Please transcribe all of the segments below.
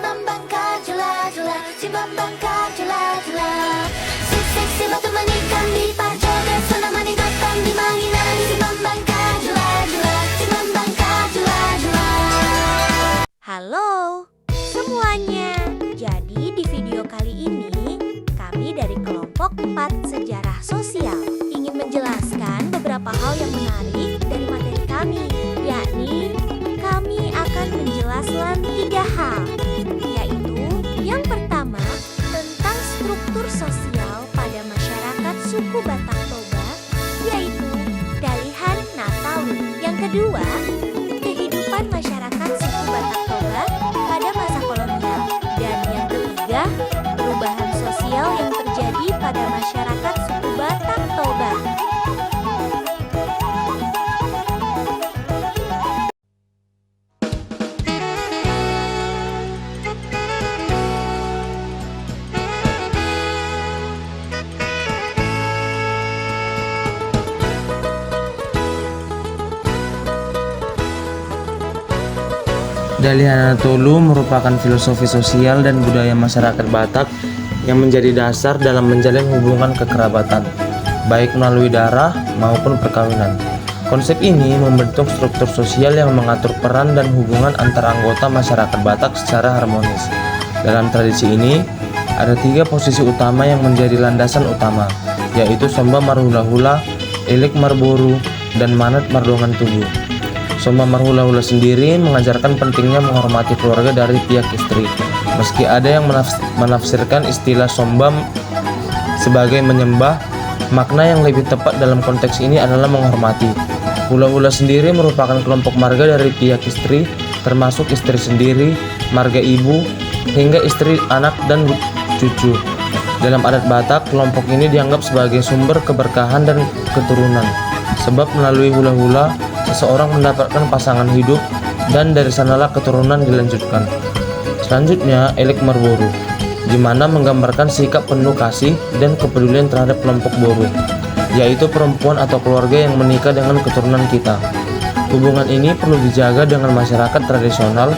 Bambang Kajula, si Bambang Kajula. Si batu manikam di parjoget, sana manigatang di manginan. Si Bambang Kajula, si Bambang Kajula. Halo semuanya. Jadi di video kali ini kami dari kelompok 4 Sejarah Sosial ingin menjelaskan beberapa hal yang menarik dari materi kami, yakni kami akan menjelaskan 3 hal, yaitu yang pertama tentang struktur sosial pada masyarakat suku Batak Toba, yaitu Dalihan Nataru. Yang kedua, kehidupan masyarakat suku Batak Toba pada masa kolonial. Dan yang ketiga, perubahan sosial yang terjadi pada masyarakat suku Batak Toba. Dalihan Nataru merupakan filosofi sosial dan budaya masyarakat Batak yang menjadi dasar dalam menjalin hubungan kekerabatan, baik melalui darah maupun perkawinan. Konsep ini membentuk struktur sosial yang mengatur peran dan hubungan antara anggota masyarakat Batak secara harmonis. Dalam tradisi ini, ada 3 posisi utama yang menjadi landasan utama, yaitu Somba Marhula-Hula, Elik Marboru, dan Manat Mardongan Tubuh. Somba Marhula-Hula sendiri mengajarkan pentingnya menghormati keluarga dari pihak istri. Meski ada yang menafsirkan istilah Somba sebagai menyembah, makna yang lebih tepat dalam konteks ini adalah menghormati. Hula-hula sendiri merupakan kelompok marga dari pihak istri, termasuk istri sendiri, marga ibu, hingga istri, anak, dan cucu. Dalam adat Batak, kelompok ini dianggap sebagai sumber keberkahan dan keturunan, sebab melalui hula-hula seseorang mendapatkan pasangan hidup dan dari sanalah keturunan dilanjutkan. Selanjutnya, Elik Marboru, di mana menggambarkan sikap penuh kasih dan kepedulian terhadap kelompok Boru, yaitu perempuan atau keluarga yang menikah dengan keturunan kita. Hubungan ini perlu dijaga dengan masyarakat tradisional.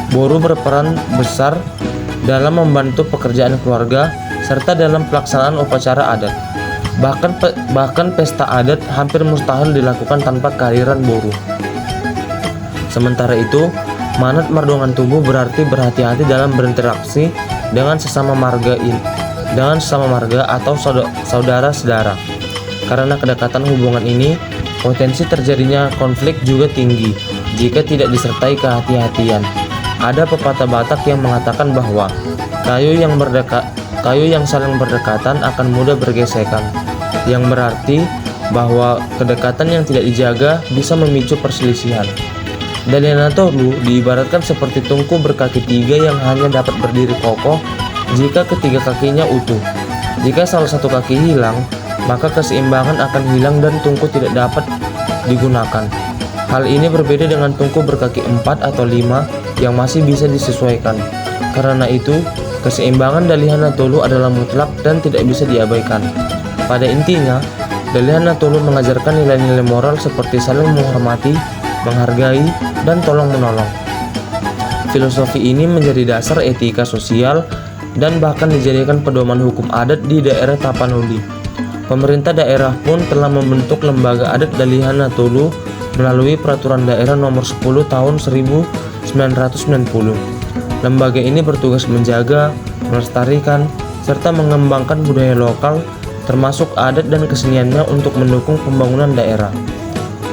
Boru berperan besar dalam membantu pekerjaan keluarga serta dalam pelaksanaan upacara adat. Bahkan pesta adat hampir mustahil dilakukan tanpa kehadiran Boru. Sementara itu, Manat Mardongan Tubuh berarti berhati-hati dalam berinteraksi dengan sesama marga atau saudara-saudara. Karena kedekatan hubungan ini, potensi terjadinya konflik juga tinggi jika tidak disertai kehati-hatian. Ada pepatah Batak yang mengatakan bahwa kayu yang saling berdekatan akan mudah bergesekan, yang berarti bahwa kedekatan yang tidak dijaga bisa memicu perselisihan. Dalihan Nataru diibaratkan seperti tungku berkaki 3 yang hanya dapat berdiri kokoh jika ketiga kakinya utuh. Jika salah satu kaki hilang, maka keseimbangan akan hilang dan tungku tidak dapat digunakan. Hal ini berbeda dengan tungku berkaki 4 atau 5 yang masih bisa disesuaikan. Karena itu, keseimbangan Dalihan Nataru adalah mutlak dan tidak bisa diabaikan. Pada intinya, Dalihan Nataru mengajarkan nilai-nilai moral seperti saling menghormati, menghargai, dan tolong-menolong. Filosofi ini menjadi dasar etika sosial dan bahkan dijadikan pedoman hukum adat di daerah Tapanuli. Pemerintah daerah pun telah membentuk lembaga adat Dalihan Nataru melalui Peraturan Daerah Nomor 10 Tahun 1990. Lembaga ini bertugas menjaga, melestarikan, serta mengembangkan budaya lokal termasuk adat dan keseniannya untuk mendukung pembangunan daerah.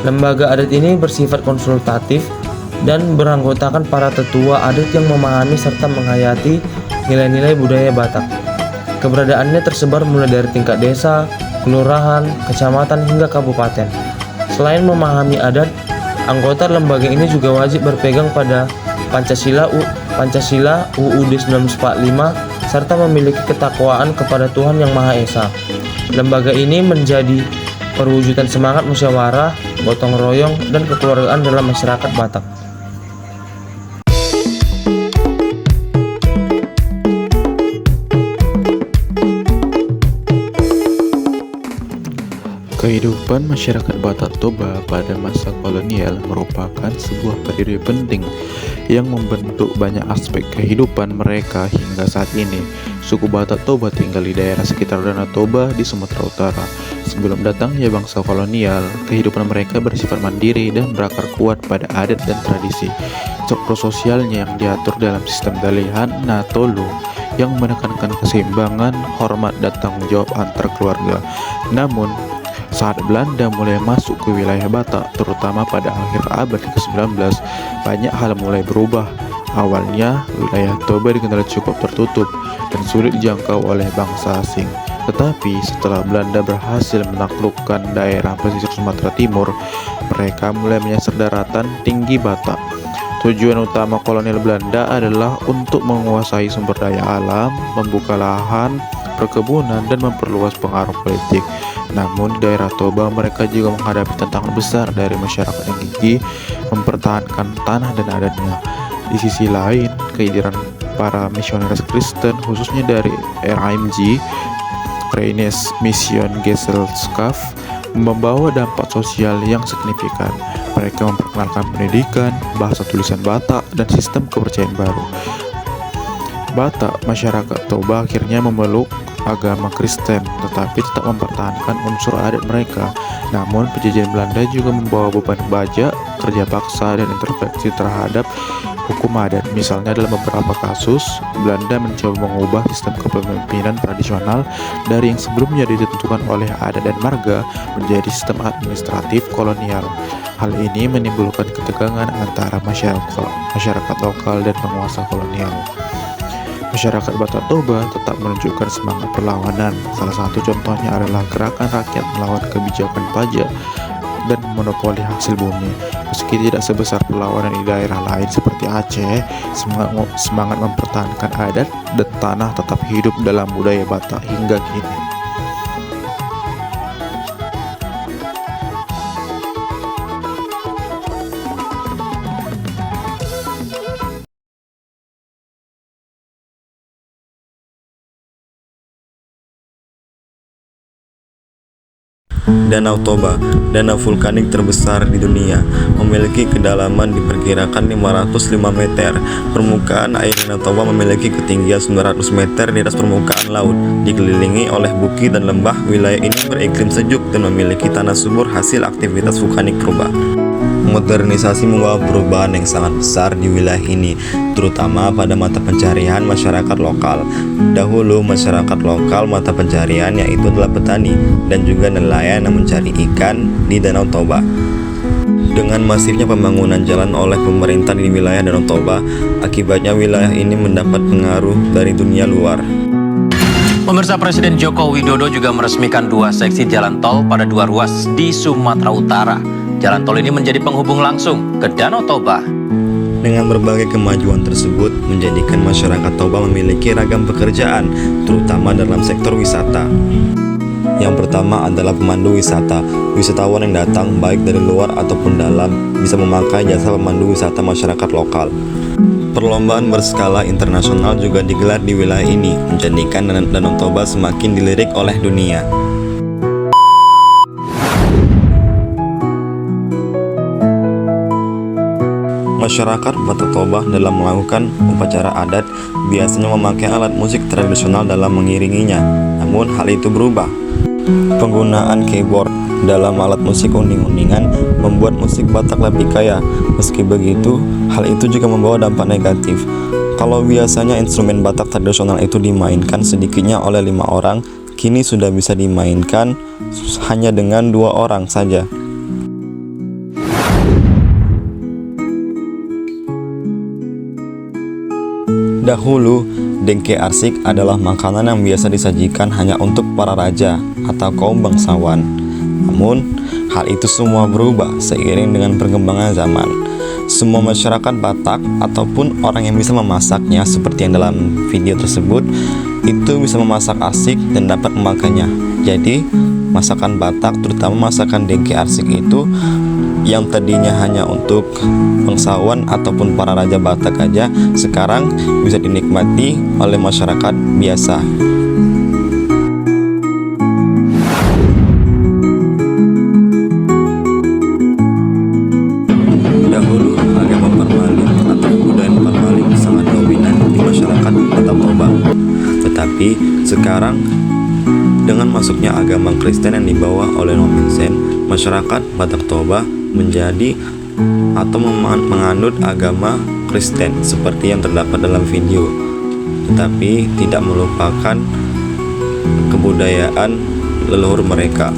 Lembaga adat ini bersifat konsultatif dan beranggotakan para tetua adat yang memahami serta menghayati nilai-nilai budaya Batak. Keberadaannya tersebar mulai dari tingkat desa, kelurahan, kecamatan, hingga kabupaten. Selain memahami adat, anggota lembaga ini juga wajib berpegang pada Pancasila UUD 1945 serta memiliki ketakwaan kepada Tuhan Yang Maha Esa. Lembaga ini menjadi perwujudan semangat musyawarah, gotong royong, dan kekeluargaan dalam masyarakat Batak. Kehidupan masyarakat Batak Toba pada masa kolonial merupakan sebuah periode penting yang membentuk banyak aspek kehidupan mereka hingga saat ini. Suku Batak Toba tinggal di daerah sekitar Danau Toba di Sumatera Utara. Sebelum datangnya bangsa kolonial, kehidupan mereka bersifat mandiri dan berakar kuat pada adat dan tradisi. Struktur sosialnya yang diatur dalam sistem Dalihan Natolu yang menekankan keseimbangan, hormat, dan tanggung jawab antar keluarga. Namun, saat Belanda mulai masuk ke wilayah Batak, terutama pada akhir abad ke-19, banyak hal mulai berubah. Awalnya, wilayah Toba dikenal cukup tertutup dan sulit dijangkau oleh bangsa asing. Tetapi setelah Belanda berhasil menaklukkan daerah pesisir Sumatera Timur, mereka mulai menyasar daratan tinggi Batak. Tujuan utama kolonial Belanda adalah untuk menguasai sumber daya alam, membuka lahan, perkebunan, dan memperluas pengaruh politik. Namun di daerah Toba mereka juga menghadapi tantangan besar dari masyarakat yang gigih mempertahankan tanah dan adatnya. Di sisi lain, kehadiran para misionaris Kristen khususnya dari RMG Reines Mission Gesellschaft membawa dampak sosial yang signifikan. Mereka memperkenalkan pendidikan, bahasa tulisan Batak, dan sistem kepercayaan baru. Batak, masyarakat Toba akhirnya memeluk agama Kristen, tetapi tetap mempertahankan unsur adat mereka. Namun, penjajahan Belanda juga membawa beban pajak, kerja paksa, dan intervensi terhadap hukum adat. Misalnya dalam beberapa kasus, Belanda mencoba mengubah sistem kepemimpinan tradisional dari yang sebelumnya ditentukan oleh adat dan marga menjadi sistem administratif kolonial. Hal ini menimbulkan ketegangan antara masyarakat lokal dan penguasa kolonial. Masyarakat Batak Toba tetap menunjukkan semangat perlawanan. Salah satu contohnya adalah gerakan rakyat melawan kebijakan pajak dan monopoli hasil bumi. Meski tidak sebesar perlawanan di daerah lain seperti Aceh, semangat mempertahankan adat dan tanah tetap hidup dalam budaya Batak hingga kini. Danau Toba, danau vulkanik terbesar di dunia, memiliki kedalaman diperkirakan 505 meter. Permukaan air Danau Toba memiliki ketinggian 900 meter di atas permukaan laut, dikelilingi oleh bukit dan lembah. Wilayah ini beriklim sejuk dan memiliki tanah subur hasil aktivitas vulkanik purba. Modernisasi membawa perubahan yang sangat besar di wilayah ini, terutama pada mata pencarian masyarakat lokal. Dahulu masyarakat lokal mata pencarian yaitu adalah petani dan juga nelayan yang mencari ikan di Danau Toba. Dengan masifnya pembangunan jalan oleh pemerintah di wilayah Danau Toba, akibatnya wilayah ini mendapat pengaruh dari dunia luar. Pemirsa, Presiden Joko Widodo juga meresmikan 2 seksi jalan tol pada 2 ruas di Sumatera Utara. Jalan tol ini menjadi penghubung langsung ke Danau Toba. Dengan berbagai kemajuan tersebut, menjadikan masyarakat Toba memiliki ragam pekerjaan, terutama dalam sektor wisata. Yang pertama adalah pemandu wisata. Wisatawan yang datang baik dari luar ataupun dalam bisa memakai jasa pemandu wisata masyarakat lokal. Perlombaan berskala internasional juga digelar di wilayah ini, menjadikan Danau Toba semakin dilirik oleh dunia. Masyarakat Batak Toba dalam melakukan upacara adat biasanya memakai alat musik tradisional dalam mengiringinya. Namun hal itu berubah. Penggunaan keyboard dalam alat musik unding-undingan membuat musik Batak lebih kaya. Meski begitu, hal itu juga membawa dampak negatif. Kalau biasanya instrumen Batak tradisional itu dimainkan sedikitnya oleh 5 orang, kini sudah bisa dimainkan hanya dengan 2 orang saja. Dahulu, dengke arsik adalah makanan yang biasa disajikan hanya untuk para raja atau kaum bangsawan. Namun, hal itu semua berubah seiring dengan perkembangan zaman. Semua masyarakat Batak ataupun orang yang bisa memasaknya seperti yang dalam video tersebut, itu bisa memasak arsik dan dapat memakainya. Jadi, masakan Batak, terutama masakan dengke arsik itu yang tadinya hanya untuk bangsawan ataupun para raja Batak aja, sekarang bisa dinikmati oleh masyarakat biasa. Tetapi sekarang dengan masuknya agama Kristen yang dibawa oleh Nomisen, masyarakat Batak Toba menjadi atau menganut agama Kristen seperti yang terdapat dalam video, tetapi tidak melupakan kebudayaan leluhur mereka.